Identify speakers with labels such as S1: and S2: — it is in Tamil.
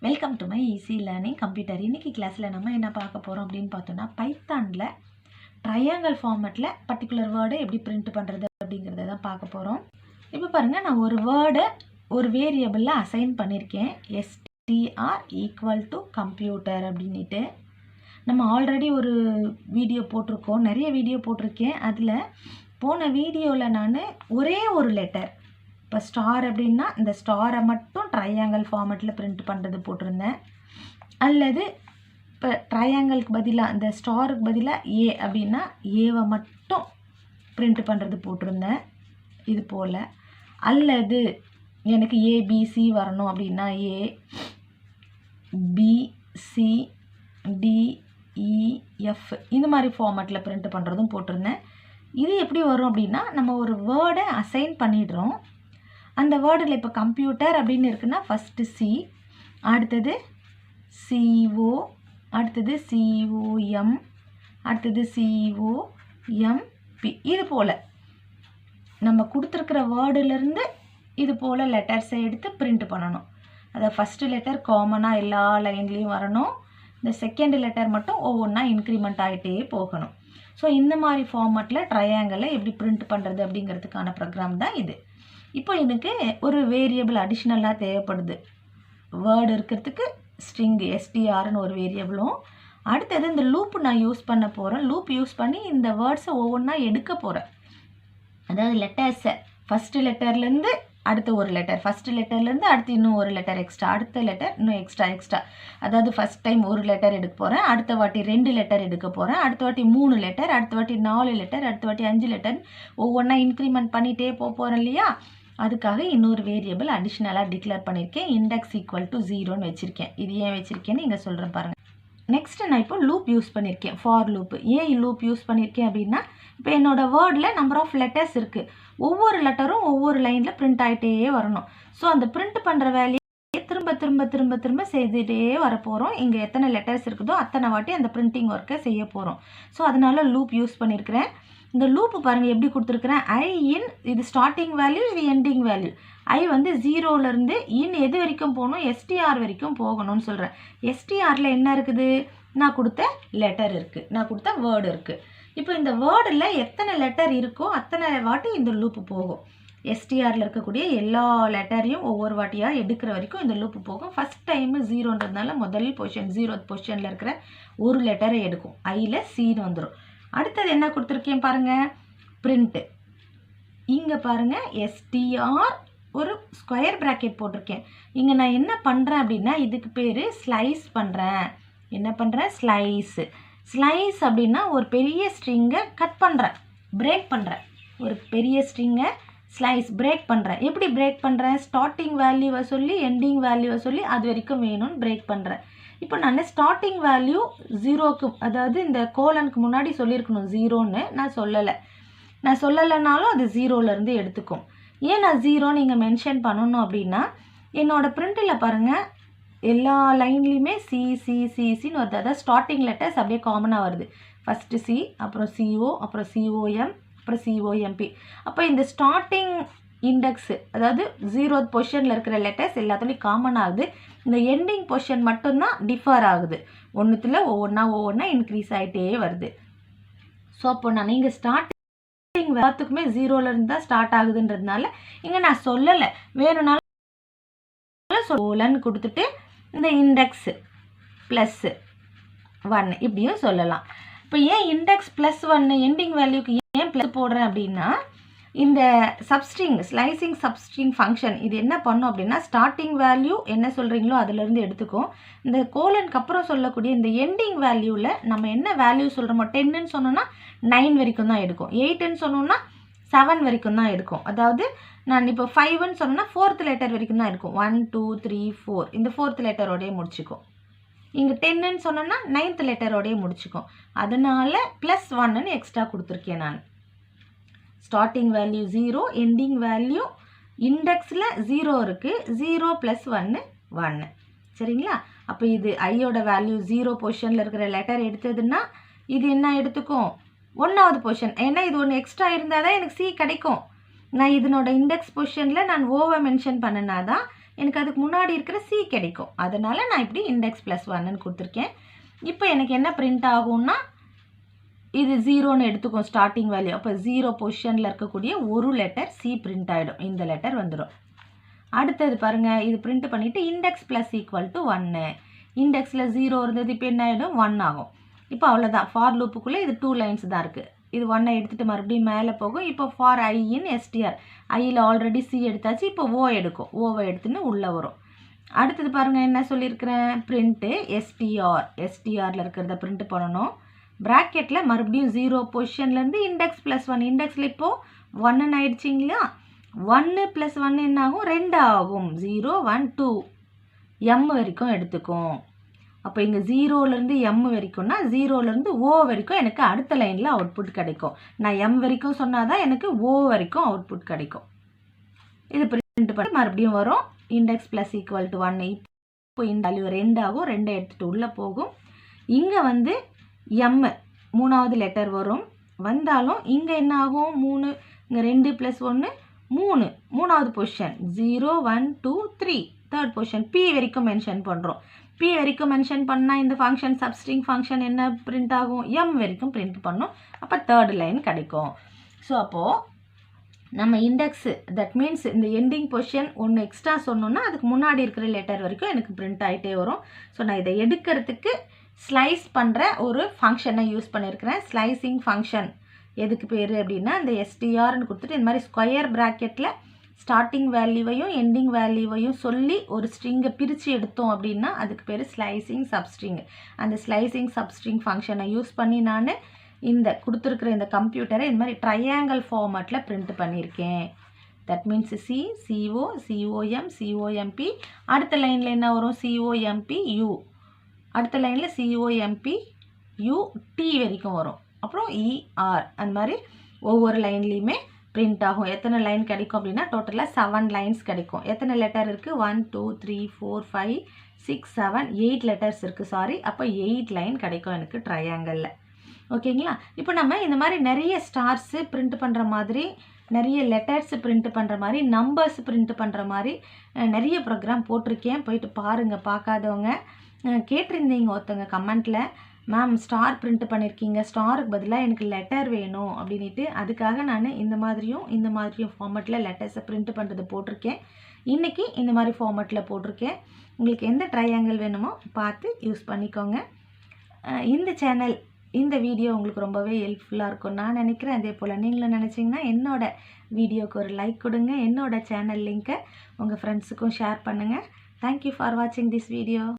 S1: Welcome to my easy learning computer. இன்றைக்கி கிளாஸில் நம்ம என்ன பார்க்க போகிறோம் அப்படின்னு பார்த்தோன்னா, பைத்தானில் ட்ரையாங்கிள் ஃபார்மேட்டில் பர்டிகுலர் வேர்டை எப்படி பிரிண்ட் பண்ணுறது அப்படிங்கிறத தான் பார்க்க போகிறோம். இப்போ பாருங்கள், நான் ஒரு வேர்டை ஒரு வேரியபிளில் அசைன் பண்ணியிருக்கேன். str ஈக்குவல் டு கம்ப்யூட்டர் அப்படின்ட்டு நம்ம ஆல்ரெடி ஒரு வீடியோ போட்டிருக்கோம், நிறைய வீடியோ போட்டிருக்கேன். அதில் போன வீடியோவில் நான் ஒரே ஒரு லெட்டர், இப்போ ஸ்டார் அப்படின்னா இந்த ஸ்டாரை மட்டும் ட்ரையாங்கிள் ஃபார்மேட்டில் பிரிண்ட் பண்ணுறது போட்டிருந்தேன். அல்லது இப்போ ட்ரையாங்கிளுக்கு பதிலாக இந்த ஸ்டாருக்கு பதிலாக ஏ அப்படின்னா ஏவை மட்டும் பிரிண்ட் பண்ணுறது போட்டிருந்தேன் இது போல். அல்லது எனக்கு ஏபிசி வரணும் அப்படின்னா ஏ பிசி டிஇஎஃப் இந்த மாதிரி ஃபார்மேட்டில் பிரிண்ட் பண்ணுறதும் போட்டிருந்தேன். இது எப்படி வரும் அப்படின்னா, நம்ம ஒரு வேர்டை அசைன் பண்ணிடுறோம். அந்த வேர்டில் இப்போ கம்ப்யூட்டர் அப்படின்னு இருக்குன்னா ஃபஸ்ட்டு சி, அடுத்தது சிஓ, அடுத்தது சிஓஎம், அடுத்தது சிஓஎம்பி. இது போல் நம்ம கொடுத்துருக்குற வேர்டுலேருந்து இது போல் லெட்டர்ஸை எடுத்து பிரிண்ட் பண்ணணும். அதை ஃபஸ்ட்டு லெட்டர் காமனாக எல்லா லைன்லேயும் வரணும். இந்த செகண்ட் லெட்டர் மட்டும் ஒவ்வொன்றா இன்க்ரிமெண்ட் ஆகிட்டே போகணும். ஸோ இந்த மாதிரி ஃபார்மேட்டில் ட்ரையாங்கிளை எப்படி பிரிண்ட் பண்ணுறது அப்படிங்கிறதுக்கான ப்ரோக்ராம் தான் இது. இப்போ எனக்கு ஒரு வேரியபிள் அடிஷ்னலாக தேவைப்படுது. வேர்டு இருக்கிறதுக்கு ஸ்ட்ரிங் எஸ்டிஆர்னு ஒரு வேரியபிளும், அடுத்தது இந்த லூப் நான் யூஸ் பண்ண போகிறேன். லூப் யூஸ் பண்ணி இந்த வேர்ட்ஸை ஒவ்வொன்றா எடுக்க போகிறேன். அதாவது லெட்டர்ஸை ஃபஸ்ட்டு லெட்டர்லேருந்து அடுத்த ஒரு லெட்டர், ஃபஸ்ட்டு லெட்டர்லேருந்து அடுத்து இன்னும் ஒரு லெட்டர் எக்ஸ்ட்ரா, அடுத்த லெட்டர் இன்னும் எக்ஸ்ட்ரா. அதாவது ஃபஸ்ட் டைம் ஒரு லெட்டர் எடுக்க போகிறேன், அடுத்த வாட்டி 2 லெட்டர் எடுக்க போகிறேன், அடுத்த வாட்டி 3 லெட்டர், அடுத்த வாட்டி 4 லெட்டர், அடுத்த வாட்டி 5 லெட்டர், ஒவ்வொன்றா இன்க்ரிமெண்ட் பண்ணிகிட்டே போகிறேன் இல்லையா? அதுக்காக இன்னொரு வேரியபிள் அடிஷ்னலாக டிக்ளேர் பண்ணியிருக்கேன். இண்டெக்ஸ் ஈக்குவல் டு 0ன்னு வச்சுருக்கேன். இது ஏன் வச்சுருக்கேன்னு இங்கே சொல்கிறேன் பாருங்கள். நெக்ஸ்ட்டு நான் இப்போ லூப் யூஸ் பண்ணியிருக்கேன், ஃபார் லூப். ஏன் லூப் யூஸ் பண்ணியிருக்கேன் அப்படின்னா, இப்போ என்னோடய வேர்டில் நம்பர் ஆஃப் லெட்டர்ஸ் இருக்குது. ஒவ்வொரு லெட்டரும் ஒவ்வொரு லைனில் பிரிண்ட் ஆகிட்டே வரணும். ஸோ அந்த பிரிண்ட் பண்ணுற வேலையை திரும்ப திரும்ப திரும்ப திரும்ப செய்துகிட்டே வரப்போகிறோம். இங்கே எத்தனை லெட்டர்ஸ் இருக்குதோ அத்தனை வாட்டி அந்த பிரிண்டிங் ஒர்க்கை செய்ய போகிறோம். ஸோ அதனால லூப் யூஸ் பண்ணியிருக்கிறேன். இந்த லூப்பு பாருங்கள் எப்படி கொடுத்துருக்குறேன். ஐ இன், இது ஸ்டார்டிங் வேல்யூ, இது எண்டிங் வேல்யூ. ஐ வந்து 0லேருந்து இன் எது வரைக்கும் போகணும், எஸ்டிஆர் வரைக்கும் போகணும்னு சொல்கிறேன். எஸ்டிஆரில் என்ன இருக்குது, நான் கொடுத்த லெட்டர் இருக்குது, நான் கொடுத்த வேர்டு இருக்குது. இப்போ இந்த வேர்டில் எத்தனை லெட்டர் இருக்கோ அத்தனை வாட்டி இந்த லூப்பு போகும். எஸ்டிஆரில் இருக்கக்கூடிய எல்லா லெட்டரையும் ஒவ்வொரு வாட்டியாக எடுக்கிற வரைக்கும் இந்த லூப்பு போகும். ஃபஸ்ட் டைமு 0ன்றதுனால முதல் பொசிஷன் 0th பொசிஷனில் இருக்கிற ஒரு லெட்டரை எடுக்கும். ஐயில் சீன்னு வந்துடும். அடுத்தது என்ன கொடுத்துருக்கேன் பாருங்கள், பிரிண்ட்டு. இங்கே பாருங்கள், எஸ்டிஆர் ஒரு ஸ்கொயர் ப்ராக்கெட் போட்டிருக்கேன். இங்கே நான் என்ன பண்ணுறேன் அப்படின்னா, இதுக்கு பேர் ஸ்லைஸ் பண்ணுறேன். என்ன பண்ணுறேன், ஸ்லைஸு. ஸ்லைஸ் அப்படின்னா ஒரு பெரிய ஸ்ட்ரிங்கை கட் பண்ணுறேன், பிரேக் பண்ணுறேன். ஒரு பெரிய ஸ்ட்ரிங்கை ஸ்லைஸ் பிரேக் பண்ணுறேன். எப்படி பிரேக் பண்ணுறேன், ஸ்டார்டிங் வேல்யூவை சொல்லி எண்டிங் வேல்யூவை சொல்லி அது வரைக்கும் வேணும்னு பிரேக் பண்ணுறேன். இப்போ நான் ஸ்டார்டிங் வேல்யூ 0க்கு, அதாவது இந்த கோலனுக்கு முன்னாடி சொல்லியிருக்கணும் 0ன்னு, நான் சொல்லலைனாலும் அது 0லேருந்து எடுத்துக்கும். ஏன் நான் 0ன்னு இங்கே மென்ஷன் பண்ணணும் அப்படின்னா, என்னோடய பிரிண்டில் பாருங்கள் எல்லா லைன்லேயுமே சின்னு வருது. அதாவது ஸ்டார்டிங் லெட்டர்ஸ் அப்படியே காமனாக வருது. ஃபஸ்ட்டு சி, அப்புறம் சிஓ, அப்புறம் சிஓஎம், அப்புறம் சிஓஎம்பி. அப்போ இந்த ஸ்டார்டிங் இண்டெக்ஸு, அதாவது 0th பொசிஷனில் இருக்கிற லெட்டர்ஸ் எல்லாத்துலேயும் காமன் ஆகுது. இந்த எண்டிங் பொசிஷன் மட்டும்தான் டிஃபர் ஆகுது. ஒன்றுத்தில் ஒவ்வொன்றா இன்க்ரீஸ் ஆகிட்டே வருது. ஸோ அப்போ நான் இங்கே ஸ்டார்டிங் எல்லாத்துக்குமே 0லேருந்து தான் ஸ்டார்ட் ஆகுதுன்றதுனால இங்கே நான் சொல்லலை, வேணும்னாலும் சொல்லன்னு கொடுத்துட்டு இந்த இண்டெக்ஸு +1 இப்படியும் சொல்லலாம். இப்போ ஏன் இண்டெக்ஸ் +1 எண்டிங் வேல்யூக்கு ஏன் ப்ளஸ் போடுறேன் அப்படின்னா, இந்த சப்ஸ்ட்ரிங் ஸ்லைசிங் சப்ஸ்ட்ரிங் ஃபங்க்ஷன் இது என்ன பண்ணும் அப்படின்னா, ஸ்டார்டிங் வேல்யூ என்ன சொல்கிறீங்களோ அதிலேருந்து எடுத்துக்கும். இந்த கோலனுக்கு அப்புறம் சொல்லக்கூடிய இந்த எண்டிங் வேல்யூவில் நம்ம என்ன வேல்யூ சொல்கிறோமோ, 10ன்னு சொன்னோன்னா 9 வரைக்கும் தான் எடுக்கும், 8ன்னு சொன்னோன்னா 7 வரைக்கும் தான் எடுக்கும். அதாவது நான் இப்போ 5ன்னு சொன்னேன்னா 4th லெட்டர் வரைக்கும் தான் இருக்கும். 1 2 3 4 இந்த 4th லெட்டரோடையே முடிச்சுக்கும். இங்கே 10ன்னு சொன்னோன்னா 9th லெட்டரோடையே முடிச்சுக்கும். அதனால் +1ன்னு எக்ஸ்ட்ரா கொடுத்துருக்கேன் நான். ஸ்டார்டிங் வேல்யூ 0, எண்டிங் வேல்யூ இண்டெக்ஸில் 0 இருக்குது, 0 +1 1. சரிங்களா? அப்போ இது ஐயோட வேல்யூ 0 பொசிஷனில் இருக்கிற லெட்டர் எடுத்ததுன்னா இது என்ன எடுத்துக்கும், 1வது பொசிஷன். ஏன்னா இது ஒன்று எக்ஸ்ட்ரா இருந்தால் தான் எனக்கு சி கிடைக்கும். நான் இதனோட இண்டெக்ஸ் பொசிஷனில் நான் ஓவை மென்ஷன் பண்ணினா தான் எனக்கு அதுக்கு முன்னாடி இருக்கிற சி கிடைக்கும். அதனால் நான் இப்படி இண்டெக்ஸ் +1ன்னு கொடுத்துருக்கேன். இப்போ எனக்கு என்ன பிரிண்ட் ஆகும்னா இது 0ன்னு எடுத்துக்கும் ஸ்டார்டிங் வேல்யூ. அப்போ 0 பொசிஷனில் இருக்கக்கூடிய ஒரு லெட்டர் சி பிரிண்ட் ஆகிடும். இந்த லெட்டர் வந்துடும். அடுத்தது பாருங்கள், இது பிரிண்ட் பண்ணிவிட்டு இண்டெக்ஸ் += 1. இண்டெக்ஸில் 0 இருந்தது, இப்போ என்ன ஆகிடும் 1 ஆகும். இப்போ அவ்வளோதான். ஃபார் லூப்புக்குள்ளே இது 2 லைன்ஸ் தான் இருக்குது. இது 1 எடுத்துகிட்டு மறுபடியும் மேலே போகும். இப்போ ஃபார் ஐ இன் எஸ்டிஆர், ஐயில் ஆல்ரெடி சி எடுத்தாச்சு, இப்போ ஓ எடுக்கும். ஓவை எடுத்துன்னு உள்ளே வரும். அடுத்தது பாருங்கள், என்ன சொல்லியிருக்கிறேன், பிரிண்ட்டு எஸ்டிஆரில் இருக்கிறத பிரிண்ட் பண்ணணும். ப்ராக்கெட்டில் மறுபடியும் 0 பொசிஷன்லேருந்து இண்டெக்ஸ் +1. இண்டெக்ஸில் இப்போது 1ன்னு ஆயிடுச்சிங்களா. 1 + 1 என்ன ஆகும், 2 ஆகும். 0 1 2 m வரைக்கும் எடுத்துக்கும். அப்போ இங்கே 0லேருந்து m வரைக்கும்னா 0லேருந்து ஓ வரைக்கும் எனக்கு அடுத்த லைனில் அவுட்புட் கிடைக்கும். நான் m வரைக்கும் சொன்னால் தான் எனக்கு ஓ வரைக்கும் அவுட்புட் கிடைக்கும். இது பிரிண்ட் பண்ணி மறுபடியும் வரும். இண்டெக்ஸ் += 1. இப்போ இந்த வேல்யூ 2 ஆகும். 2 எடுத்துகிட்டு உள்ளே போகும். இங்கே வந்து m 3வது லெட்டர் வரும். வந்தாலும் இங்கே என்ன ஆகும், 3 இங்கே 2 + 1 3, 3வது பொசிஷன் 0 1 2 3 தேர்ட் பொசிஷன் p வரைக்கும் மென்ஷன் பண்ணுறோம். p வரைக்கும் மென்ஷன் பண்ணால் இந்த ஃபங்க்ஷன் சப்ஸ்ட்ரிங் ஃபங்க்ஷன் என்ன பிரிண்ட் ஆகும், m வரைக்கும் பிரிண்ட் பண்ணும். அப்போ தேர்ட் லைன் கிடைக்கும். ஸோ அப்போது நம்ம இண்டெக்ஸு தட் மீன்ஸ் இந்த எண்டிங் பொசிஷன் ஒன்று எக்ஸ்ட்ரா சொன்னோன்னா அதுக்கு முன்னாடி இருக்கிற லெட்டர் வரைக்கும் எனக்கு பிரிண்ட் ஆகிட்டே வரும். ஸோ நான் இதை எடுக்கிறதுக்கு ஸ்லைஸ் பண்ணுற ஒரு ஃபங்க்ஷனை யூஸ் பண்ணியிருக்கிறேன். ஸ்லைசிங் ஃபங்க்ஷன் எதுக்கு பேர் அப்படின்னா, இந்த எஸ்டிஆர்னு கொடுத்துட்டு இந்த மாதிரி ஸ்கொயர் ப்ராக்கெட்டில் ஸ்டார்டிங் வேல்யூவையும் எண்டிங் வேல்யூவையும் சொல்லி ஒரு ஸ்ட்ரிங்கை பிரித்து எடுத்தோம் அப்படின்னா அதுக்கு பேர் ஸ்லைசிங் சப்ஸ்ட்ரிங். அந்த ஸ்லைசிங் சப்ஸ்ட்ரிங் ஃபங்க்ஷனை யூஸ் பண்ணி நான் இந்த கொடுத்துருக்குற இந்த கம்ப்யூட்டரை இந்த மாதிரி ட்ரையாங்கிள் ஃபார்மேட்டில் பிரிண்ட் பண்ணியிருக்கேன். That means C CO COM COMP, அடுத்த லைனில் என்ன வரும், சிஓஎம்பியூ, அடுத்த லைனில் சிஓஎம்பியூ டி வரைக்கும் வரும். அப்புறம் இஆர், அந்த மாதிரி ஒவ்வொரு லைன்லேயுமே பிரிண்ட் ஆகும். எத்தனை லைன் கிடைக்கும் அப்படின்னா டோட்டலாக 7 லைன்ஸ் கிடைக்கும். எத்தனை லெட்டர் இருக்குது, 1 2 3 4 5 6 7 8 லெட்டர்ஸ் இருக்குது. சாரி, அப்போ 8 லைன் கிடைக்கும் எனக்கு ட்ரையாங்கிளில். ஓகேங்களா. இப்போ நம்ம இந்த மாதிரி நிறைய ஸ்டார்ஸு பிரிண்ட் பண்ணுற மாதிரி, நிறைய லெட்டர்ஸ் பிரிண்ட் பண்ணுற மாதிரி, நம்பர்ஸ் பிரிண்ட் பண்ணுற மாதிரி நிறைய ப்ரோக்ராம் போட்டிருக்கேன். போயிட்டு பாருங்கள். பார்க்காதவங்க கேட்டிருந்தீங்க ஒருத்தவங்க கமெண்ட்டில், மேம் ஸ்டார் பிரிண்ட் பண்ணியிருக்கீங்க, ஸ்டாருக்கு பதிலாக எனக்கு லெட்டர் வேணும் அப்படின்ட்டு. அதுக்காக நான் இந்த மாதிரியும் ஃபார்மேட்டில் லெட்டர்ஸை பிரிண்ட் பண்ணுறது போட்டிருக்கேன். இன்றைக்கி இந்த மாதிரி ஃபார்மேட்டில் போட்டிருக்கேன். உங்களுக்கு எந்த ட்ரையாங்கிள் வேணுமோ பார்த்து யூஸ் பண்ணிக்கோங்க. இந்த சேனல், இந்த வீடியோ உங்களுக்கு ரொம்பவே ஹெல்ப்ஃபுல்லாக இருக்கும் நான் நினைக்கிறேன். அதே போல் நீங்களும் நினச்சிங்கன்னா என்னோடய வீடியோவுக்கு ஒரு லைக் கொடுங்க. என்னோடய சேனல் லிங்க்கை உங்கள் ஃப்ரெண்ட்ஸுக்கும் ஷேர் பண்ணுங்கள். தேங்க்யூ ஃபார் வாட்சிங் திஸ் வீடியோ.